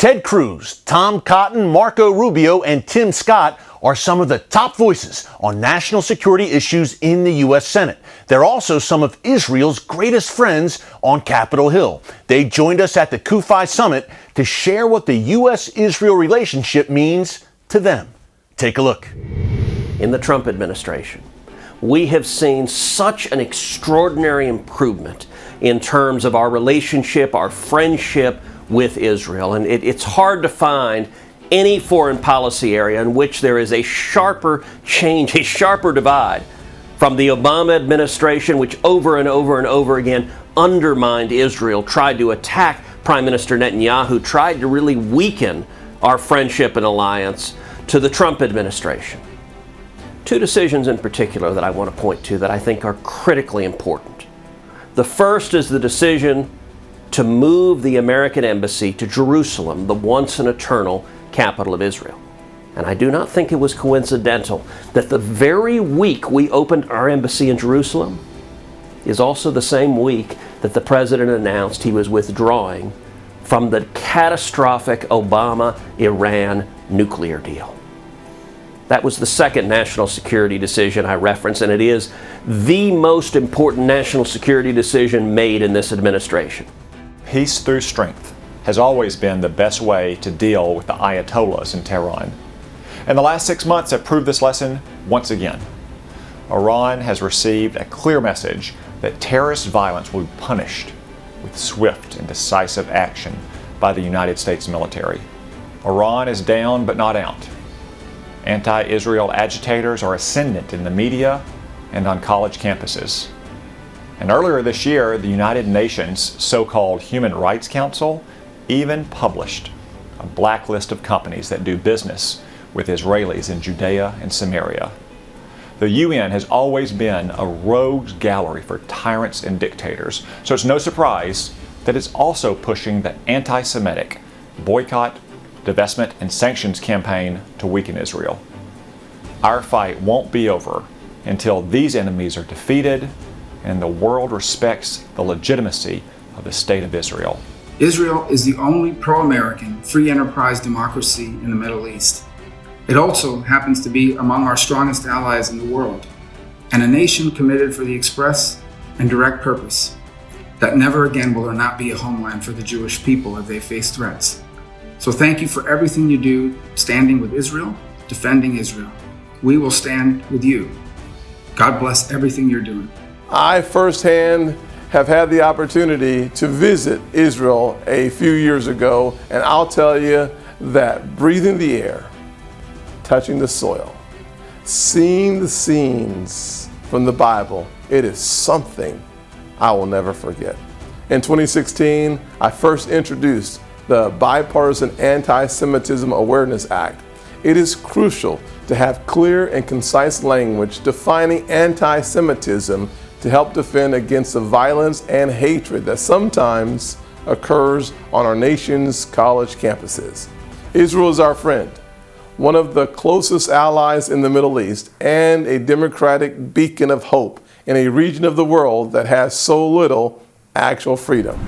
Ted Cruz, Tom Cotton, Marco Rubio, and Tim Scott are some of the top voices on national security issues in the U.S. Senate. They're also some of Israel's greatest friends on Capitol Hill. They joined us at the CUFI summit to share what the U.S.-Israel relationship means to them. Take a look. In the Trump administration, we have seen such an extraordinary improvement in terms of our relationship, our friendship with Israel. And it's hard to find any foreign policy area in which there is a sharper change, a sharper divide from the Obama administration, which over and over and over again undermined Israel, tried to attack Prime Minister Netanyahu, tried to really weaken our friendship and alliance, to the Trump administration. Two decisions in particular that I want to point to that I think are critically important. The first is the decision to move the American embassy to Jerusalem, the once and eternal capital of Israel. And I do not think it was coincidental that the very week we opened our embassy in Jerusalem is also the same week that the president announced he was withdrawing from the catastrophic Obama-Iran nuclear deal. That was the second national security decision I referenced, and it is the most important national security decision made in this administration. Peace through strength has always been the best way to deal with the Ayatollahs in Tehran. And the last 6 months have proved this lesson once again. Iran has received a clear message that terrorist violence will be punished with swift and decisive action by the United States military. Iran is down but not out. Anti-Israel agitators are ascendant in the media and on college campuses. And earlier this year, the United Nations so-called Human Rights Council even published a blacklist of companies that do business with Israelis in Judea and Samaria. The UN has always been a rogues gallery for tyrants and dictators, so it's no surprise that it's also pushing the anti-Semitic boycott, divestment, and sanctions campaign to weaken Israel. Our fight won't be over until these enemies are defeated and the world respects the legitimacy of the State of Israel. Israel is the only pro-American, free enterprise democracy in the Middle East. It also happens to be among our strongest allies in the world, and a nation committed for the express and direct purpose that never again will there not be a homeland for the Jewish people as they face threats. So thank you for everything you do, standing with Israel, defending Israel. We will stand with you. God bless everything you're doing. I firsthand have had the opportunity to visit Israel a few years ago, and I'll tell you that breathing the air, touching the soil, seeing the scenes from the Bible, it is something I will never forget. In 2016, I first introduced the Bipartisan Anti-Semitism Awareness Act. It is crucial to have clear and concise language defining anti-Semitism to help defend against the violence and hatred that sometimes occurs on our nation's college campuses. Israel is our friend, one of the closest allies in the Middle East, and a democratic beacon of hope in a region of the world that has so little actual freedom.